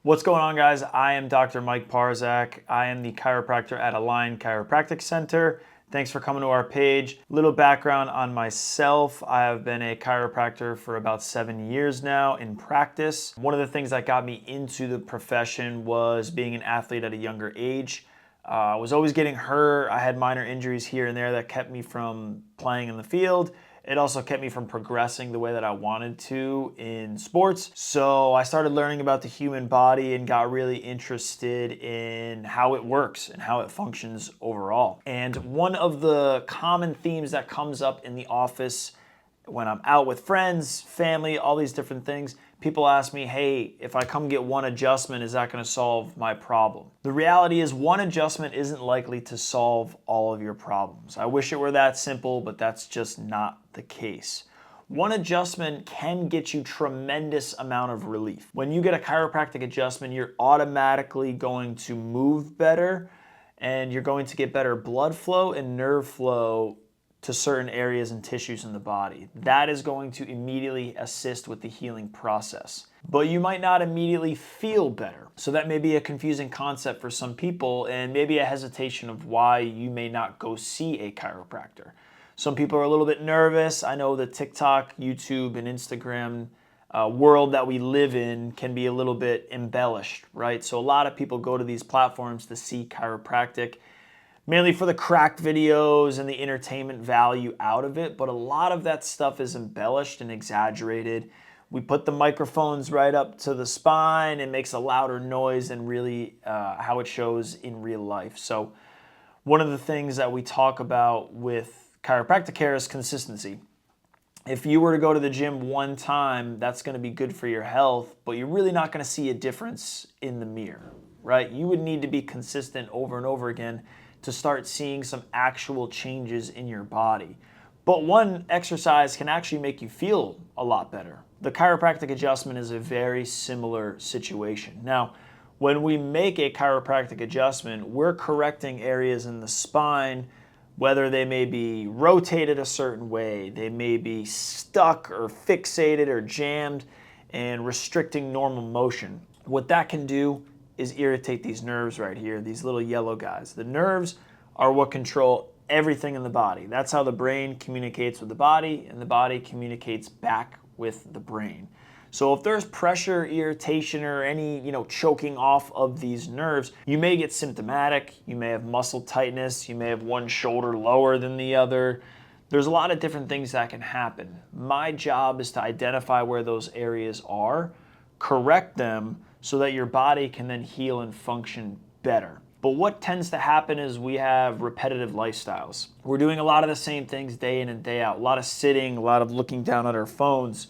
What's going on, guys? I am Dr. Mike Parzak. I am the chiropractor at Align Chiropractic Center. Thanks for coming to our page. Little background on myself. I have been a chiropractor for about 7 years now in practice. One of the things that got me into the profession was being an athlete at a younger age. I was always getting hurt. I had minor injuries here and there that kept me from playing in the field. It also kept me from progressing the way that I wanted to in sports. So I started learning about the human body and got really interested in how it works and how it functions overall. And one of the common themes that comes up in the office when I'm out with friends, family, all these different things, people ask me, hey, if I come get one adjustment, is that going to solve my problem? The reality is one adjustment isn't likely to solve all of your problems. I wish it were that simple, but that's just not the case. One adjustment can get you tremendous amount of relief. When you get a chiropractic adjustment, you're automatically going to move better and you're going to get better blood flow and nerve flow to certain areas and tissues in the body. That is going to immediately assist with the healing process. But you might not immediately feel better. So that may be a confusing concept for some people and maybe a hesitation of why you may not go see a chiropractor. Some people are a little bit nervous. I know the TikTok, YouTube, and Instagram world that we live in can be a little bit embellished, right? So a lot of people go to these platforms to see chiropractic, mainly for the cracked videos and the entertainment value out of it, but a lot of that stuff is embellished and exaggerated. We put the microphones right up to the spine. It makes a louder noise than really how it shows in real life. So one of the things that we talk about with chiropractic care is consistency. If you were to go to the gym one time, that's going to be good for your health, but you're really not going to see a difference in the mirror, right? You would need to be consistent over and over again to start seeing some actual changes in your body. But one exercise can actually make you feel a lot better. The chiropractic adjustment is a very similar situation. Now, when we make a chiropractic adjustment, we're correcting areas in the spine, whether they may be rotated a certain way, they may be stuck or fixated or jammed and restricting normal motion. What that can do is irritate these nerves right here, these little yellow guys. The nerves are what control everything in the body. That's how the brain communicates with the body, and the body communicates back with the brain. So if there's pressure, irritation, or any choking off of these nerves, you may get symptomatic. You may have muscle tightness. You may have one shoulder lower than the other. There's a lot of different things that can happen. My job is to identify where those areas are, correct them, so that your body can then heal and function better. But what tends to happen is we have repetitive lifestyles. We're doing a lot of the same things day in and day out. A lot of sitting, a lot of looking down at our phones,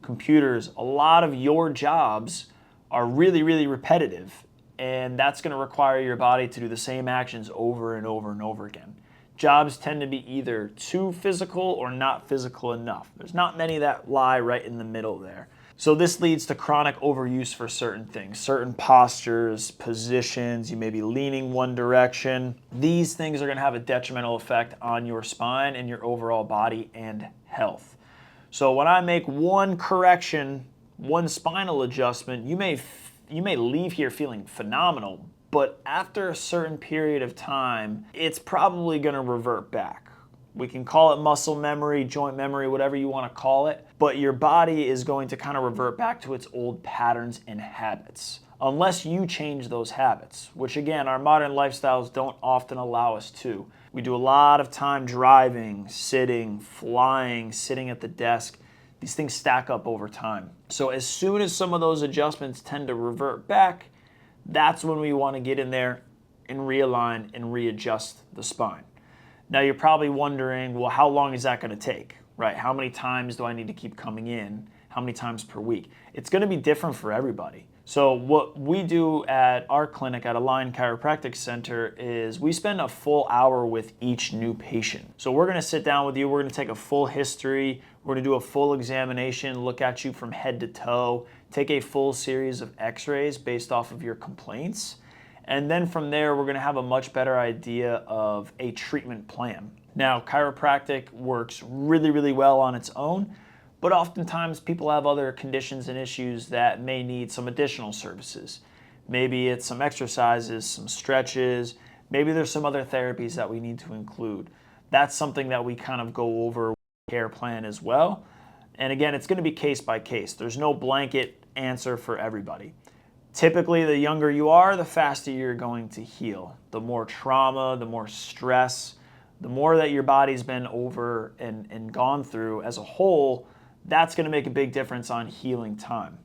computers. A lot of your jobs are really, really repetitive, and that's going to require your body to do the same actions over and over and over again. Jobs tend to be either too physical or not physical enough. There's not many that lie right in the middle there. So this leads to chronic overuse for certain things, certain postures, positions. You may be leaning one direction. These things are going to have a detrimental effect on your spine and your overall body and health. So when I make one correction, one spinal adjustment, you may leave here feeling phenomenal, but after a certain period of time, it's probably going to revert back. We can call it muscle memory, joint memory, whatever you want to call it, but your body is going to kind of revert back to its old patterns and habits, unless you change those habits, which again, our modern lifestyles don't often allow us to. We do a lot of time driving, sitting, flying, sitting at the desk. These things stack up over time. So as soon as some of those adjustments tend to revert back, that's when we want to get in there and realign and readjust the spine. Now you're probably wondering, well, how long is that going to take, right? How many times do I need to keep coming in? How many times per week? It's going to be different for everybody. So what we do at our clinic at Align Chiropractic Center is we spend a full hour with each new patient. So we're going to sit down with you. We're going to take a full history. We're going to do a full examination, look at you from head to toe, take a full series of x-rays based off of your complaints. And then from there, we're going to have a much better idea of a treatment plan. Now, chiropractic works really, really well on its own, but oftentimes people have other conditions and issues that may need some additional services. Maybe it's some exercises, some stretches. Maybe there's some other therapies that we need to include. That's something that we kind of go over with the care plan as well. And again, it's going to be case by case. There's no blanket answer for everybody. Typically, the younger you are, the faster you're going to heal. The more trauma, the more stress, the more that your body's been over and gone through as a whole, that's going to make a big difference on healing time.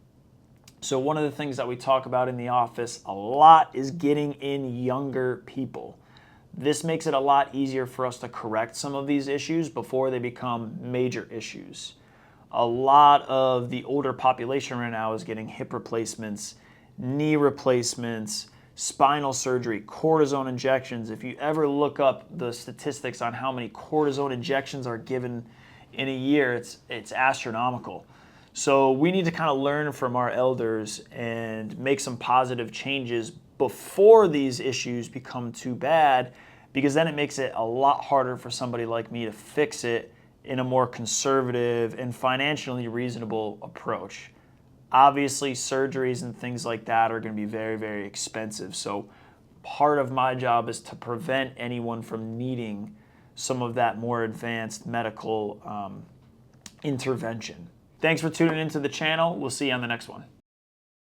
So one of the things that we talk about in the office a lot is getting in younger people. This makes it a lot easier for us to correct some of these issues before they become major issues. A lot of the older population right now is getting hip replacements, knee replacements, spinal surgery, cortisone injections. If you ever look up the statistics on how many cortisone injections are given in a year, it's astronomical. So we need to kind of learn from our elders and make some positive changes before these issues become too bad, because then it makes it a lot harder for somebody like me to fix it in a more conservative and financially reasonable approach. Obviously, surgeries and things like that are going to be very, very expensive. So part of my job is to prevent anyone from needing some of that more advanced medical intervention. Thanks for tuning into the channel. We'll see you on the next one.